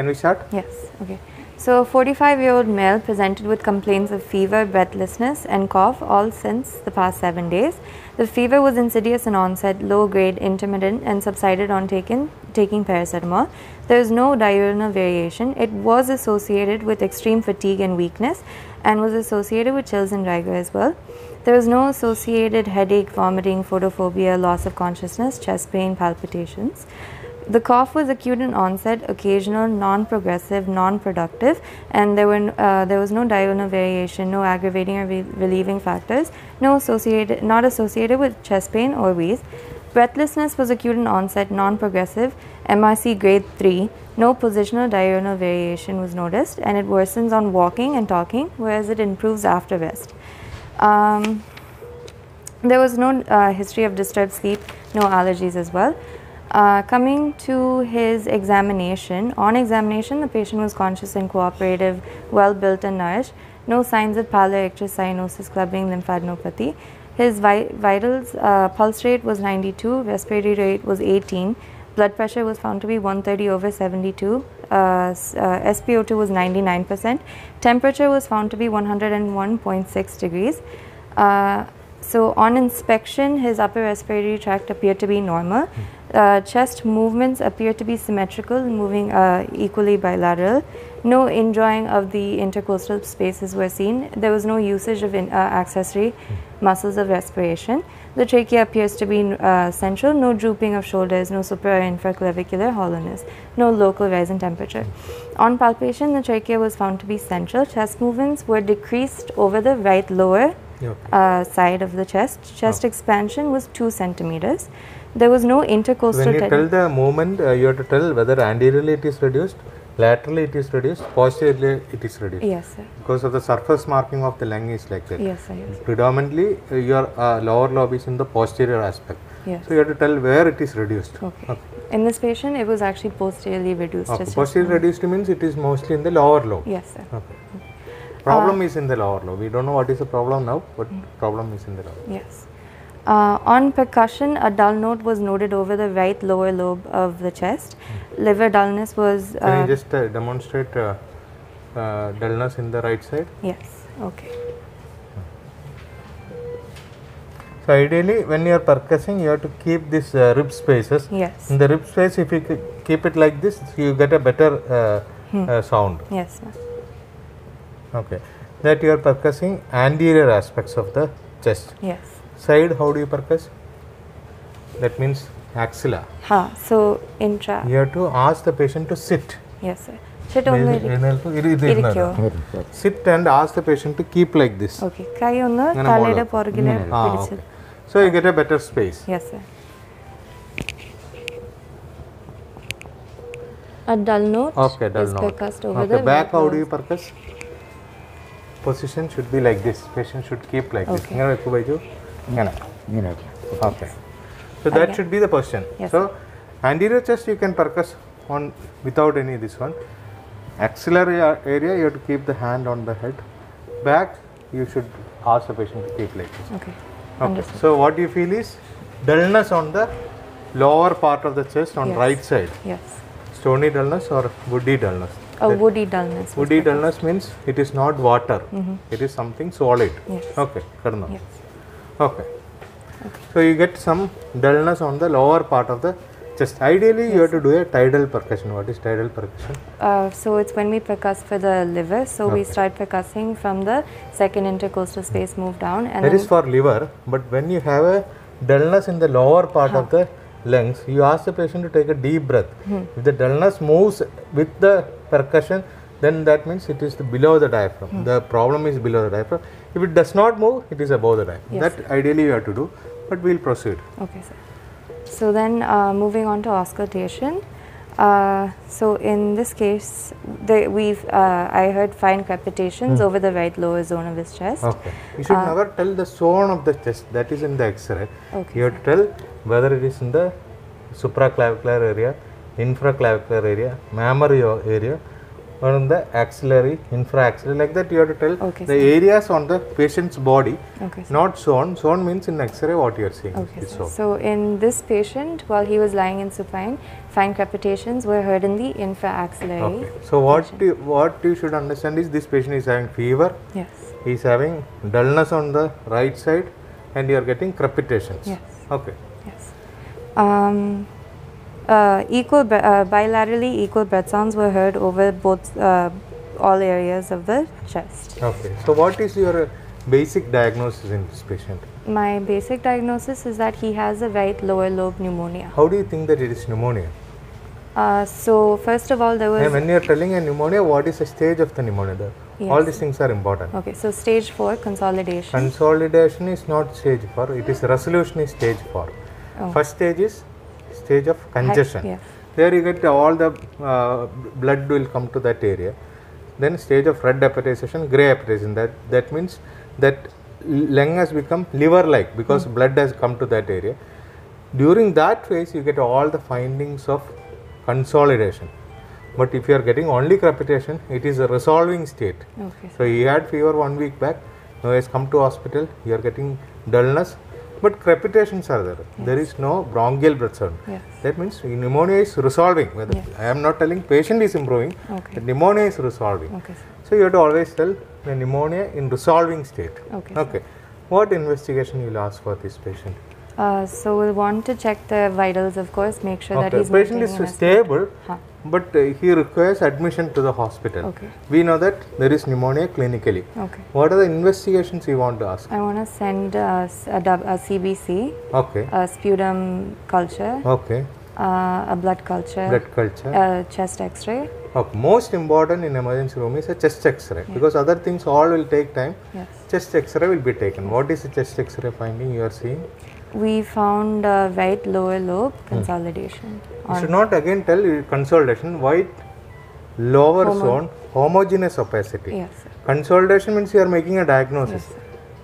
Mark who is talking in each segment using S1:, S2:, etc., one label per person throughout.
S1: Can we start?
S2: Yes, okay. So, a 45-year-old male presented with complaints of fever, breathlessness and cough all since the past 7 days. The fever was insidious in onset, low grade, intermittent and subsided on taking paracetamol. There is no diurnal variation. It was associated with extreme fatigue and weakness and was associated with chills and rigor as well. There was no associated headache, vomiting, photophobia, loss of consciousness, chest pain, palpitations. The cough was acute in onset, occasional, non-progressive, non-productive, and there was no diurnal variation, no aggravating or relieving factors, not associated with chest pain or wheeze. Breathlessness was acute in onset, non-progressive, MRC grade 3. No positional diurnal variation was noticed, and it worsens on walking and talking, whereas it improves after rest. There was no history of disturbed sleep, no allergies as well. Coming to his examination, on examination the patient was conscious and cooperative, well built and nourished, no signs of pallor, ictus, cyanosis, clubbing, lymphadenopathy. His vitals, pulse rate was 92, respiratory rate was 18, blood pressure was found to be 130/72, SpO2 was 99%, temperature was found to be 101.6 degrees. So on inspection, his upper respiratory tract appeared to be normal. Chest movements appear to be symmetrical, moving equally bilateral. No indrawing of the intercostal spaces were seen. There was no usage of accessory muscles of respiration. The trachea appears to be central. No drooping of shoulders, no supra or infraclavicular hollowness, no local rise in temperature. On palpation, the trachea was found to be central. Chest movements were decreased over the right lower side of the chest. Chest expansion was 2 centimeters. There was no intercostal.
S1: When you tell the movement, you have to tell whether anteriorly it is reduced, laterally it is reduced, posteriorly it is reduced.
S2: Yes, sir.
S1: Because of the surface marking of the lung is like that.
S2: Yes, sir. Yes.
S1: Predominantly, your lower lobe is in the posterior aspect.
S2: Yes.
S1: So you have to tell where it is reduced.
S2: Okay. In this patient, it was actually posteriorly reduced.
S1: Okay. Posteriorly reduced means it is mostly in the lower lobe.
S2: Yes, sir.
S1: Okay. Problem is in the lower lobe. We don't know what is the problem now, but problem is in the lower.
S2: Yes. On percussion, a dull note was noted over the right lower lobe of the chest. Liver dullness was.
S1: Can you just demonstrate dullness in the right side?
S2: Yes. Okay.
S1: So ideally, when you are percussing, you have to keep this rib spaces.
S2: Yes.
S1: In the rib space, if you keep it like this, you get a better sound.
S2: Yes, sir.
S1: Okay. That you are percussing anterior aspects of the chest.
S2: Yes.
S1: Side, how do you percuss? That means axilla.
S2: So intra.
S1: You have to ask the patient to sit.
S2: Yes, sir. Sit on the
S1: Sit and ask the patient to keep like this.
S2: Okay. Kai on the thalade porgile.
S1: Okay. So you get a better space.
S2: Yes, sir. A dull note is percussed over the
S1: back. How do you percuss? Position should be like this. Patient should keep like this. Okay. So that should be the position.
S2: Yes,
S1: so anterior chest you can percuss on without any this one. Axillary area you have to keep the hand on the head. Back you should ask the patient to keep like this.
S2: Okay.
S1: Okay. So what you feel is dullness on the lower part of the chest on right side.
S2: Yes.
S1: Stony dullness or woody dullness.
S2: Woody dullness.
S1: Woody dullness means it is not water. It is something solid.
S2: Yes.
S1: Okay.
S2: Yes.
S1: Okay. So you get some dullness on the lower part of the chest. Ideally, you have to do a tidal percussion. What is tidal percussion?
S2: So it's when we percuss for the liver. So we start percussing from the second intercostal space, move down, and
S1: that is for liver. But when you have a dullness in the lower part of the lungs, you ask the patient to take a deep breath. If the dullness moves with the percussion, then that means it is below the diaphragm. The problem is below the diaphragm. If it does not move, it is above the diaphragm.
S2: Yes.
S1: That ideally you have to do, but we will proceed.
S2: Okay, sir. So then moving on to auscultation. So in this case, I heard fine crepitations over the right lower zone of his chest.
S1: Okay. You should never tell the zone of the chest, that is in the X-ray.
S2: Okay.
S1: You have to tell whether it is in the supraclavicular area, infraclavicular area, mammary area, on the axillary, infraaxillary, like that you have to tell
S2: Okay,
S1: the areas on the patient's body,
S2: Okay, sir.
S1: not zone. Zone means in X-ray what you are seeing.
S2: Okay,
S1: is
S2: sir.
S1: zone.
S2: So in this patient, while he was lying in supine, fine crepitations were heard in the infraaxillary.
S1: Okay. So what you should understand is this patient is having fever,
S2: Yes.
S1: he is having dullness on the right side, and you are getting crepitations.
S2: Yes.
S1: Okay.
S2: Yes. Bilaterally equal breath sounds were heard over both all areas of the chest.
S1: Okay. So what is your basic diagnosis in this patient?
S2: My basic diagnosis is that he has a right lower lobe pneumonia.
S1: How do you think that it is pneumonia?
S2: So first of all, there was
S1: And when you are telling a pneumonia, what is the stage of the pneumonia? All
S2: Yes.
S1: these things are important.
S2: okay. So stage 4 consolidation.
S1: Consolidation is not stage 4, it is resolution is stage 4.
S2: Oh.
S1: First stage is stage of congestion.
S2: Yes.
S1: There you get all the blood will come to that area. Then stage of red appetization, grey appetization. That means that lung has become liver-like because blood has come to that area. During that phase, you get all the findings of consolidation. But if you are getting only crepitation, it is a resolving state.
S2: Okay.
S1: So he had fever 1 week back. Now he has come to hospital. You are getting dullness, but crepitations are there. There is no bronchial breath sound.
S2: Yes.
S1: That means pneumonia is resolving. Whether
S2: Yes.
S1: I am not telling patient is improving.
S2: Okay.
S1: The pneumonia is resolving.
S2: Okay, sir.
S1: So you have to always tell the pneumonia in resolving state.
S2: Okay.
S1: Okay. What investigation you will ask for this patient?
S2: So we'll want to check the vitals, of course, make sure that
S1: Okay.
S2: he's
S1: Patient
S2: maintaining
S1: is
S2: an
S1: stable,
S2: Huh.
S1: but he requires admission to the hospital.
S2: Okay.
S1: We know that there is pneumonia clinically.
S2: Okay.
S1: What are the investigations you want to ask?
S2: I want to send a CBC,
S1: Okay.
S2: a sputum culture,
S1: Okay.
S2: a blood culture,
S1: Blood culture.
S2: a chest X-ray.
S1: Okay. Most important in emergency room is a chest X-ray because other things all will take time.
S2: Yes.
S1: Chest X-ray will be taken. What is the chest X-ray finding you are seeing?
S2: We found right lower lobe consolidation.
S1: You should not again tell you consolidation. White lower zone homogeneous opacity.
S2: Yes, sir.
S1: Consolidation means you are making a diagnosis.
S2: Yes, sir.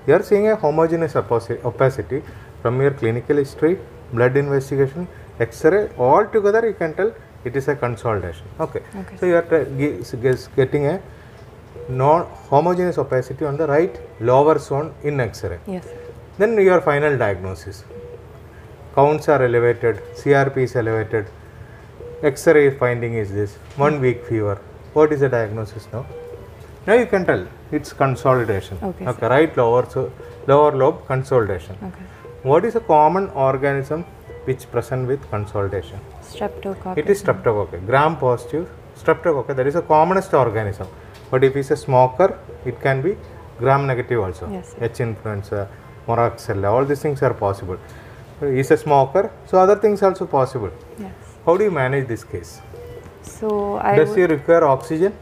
S1: You are seeing a homogeneous opacity from your clinical history, blood investigation, X-ray. All together you can tell it is a consolidation. Okay.
S2: Okay,
S1: So you are getting a non-homogeneous opacity on the right lower zone in X-ray.
S2: Yes, sir.
S1: Then your final diagnosis. Counts are elevated, CRP is elevated, X-ray finding is this, 1 week fever. What is the diagnosis now? Now you can tell it's consolidation.
S2: Okay,
S1: Right lower lobe consolidation.
S2: Okay.
S1: What is a common organism which present with consolidation?
S2: Streptococcus.
S1: It is streptococcus, gram positive streptococcus. That is the commonest organism. But if he is a smoker, it can be gram negative also.
S2: Yes, sir.
S1: H influenza, Moraxella, all these things are possible. He is a smoker, so other things also possible.
S2: Yes.
S1: How do you manage this case?
S2: So I
S1: Does
S2: would,
S1: he require oxygen?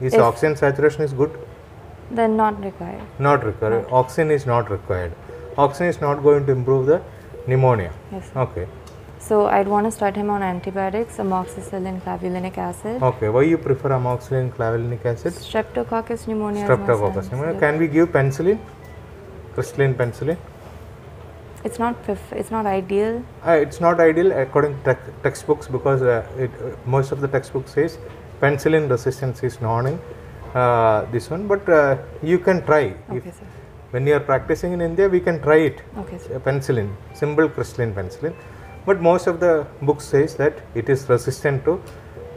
S1: His
S2: If-
S1: oxygen saturation is good?
S2: then not required.
S1: Not required. Oxygen is not required. Oxygen is not going to improve the pneumonia.
S2: Yes, sir.
S1: Okay.
S2: So I'd want to start him on antibiotics, amoxicillin, clavulanic acid.
S1: Okay. Why you prefer amoxicillin, clavulanic acid?
S2: Streptococcus pneumonia. is more
S1: Streptococcus.
S2: sensitive.
S1: Can we give penicillin? Crystalline penicillin?
S2: It's not ideal.
S1: It's not ideal according to textbooks because most of the textbooks says penicillin resistance is known in this one, but you can try.
S2: Okay, sir.
S1: When you are practicing in India, we can try it.
S2: Okay, sir.
S1: Penicillin, simple crystalline penicillin, but most of the books says that it is resistant to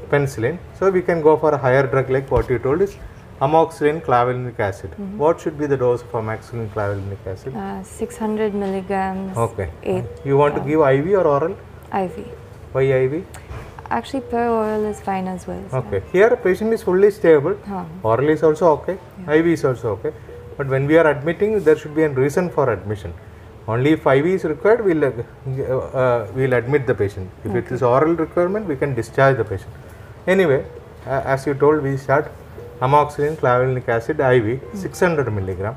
S1: penicillin, so we can go for a higher drug like what you told is amoxicillin clavulanic acid. What should be the dose of amoxicillin clavulanic acid?
S2: 600 milligrams.
S1: Okay.
S2: 8
S1: You want to give IV or oral?
S2: IV.
S1: Why IV?
S2: Actually, per oral is fine as well. sir.
S1: Okay. Here patient is fully stable.
S2: Huh.
S1: Oral is also okay. IV is also okay. But when we are admitting, there should be a reason for admission. Only if IV is required, we'll admit the patient. If it is oral requirement, we can discharge the patient. Anyway, as you told, we start amoxicillin clavulanic acid IV 600 milligram.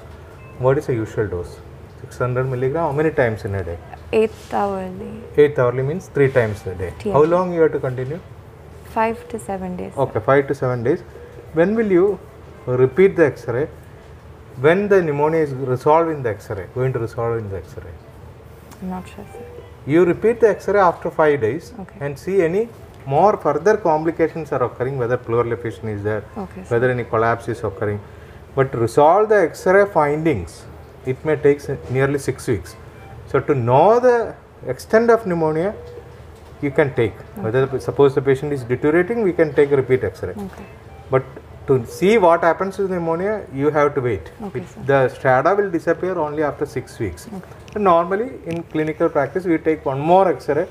S1: What is the usual dose? 600 milligram. How many times in a day?
S2: 8 hourly.
S1: 8 hourly means 3 times a day.
S2: Yeah.
S1: How long you have to continue?
S2: 5 to 7 days.
S1: Okay, 5 to 7 days. When will you repeat the X-ray? When the pneumonia is resolved in the X-ray, going to resolve in the X-ray.
S2: I'm not sure, sir.
S1: You repeat the X-ray after 5 days
S2: Okay.
S1: and see any more further complications are occurring, whether pleural effusion is there,
S2: Okay, sir.
S1: whether any collapse is occurring. But to resolve the X-ray findings, it may take nearly 6 weeks. So to know the extent of pneumonia, you can take. Whether suppose the patient is deteriorating, we can take a repeat X-ray.
S2: Okay.
S1: But to see what happens to the pneumonia, you have to wait.
S2: Okay, sir.
S1: The strata will disappear only after 6 weeks. And normally in clinical practice, we take one more X-ray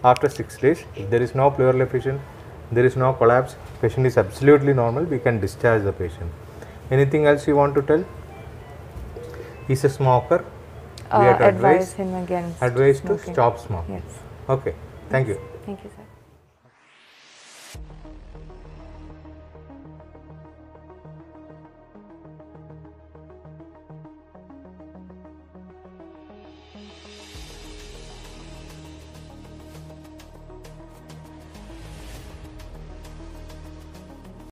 S1: after 6 days. If there is no pleural effusion, there is no collapse, patient is absolutely normal, we can discharge the patient. Anything else you want to tell? He's a smoker. We have to
S2: Advise him against
S1: advise to
S2: smoking.
S1: stop smoking.
S2: Yes.
S1: Okay, thank you.
S2: Thank you, sir.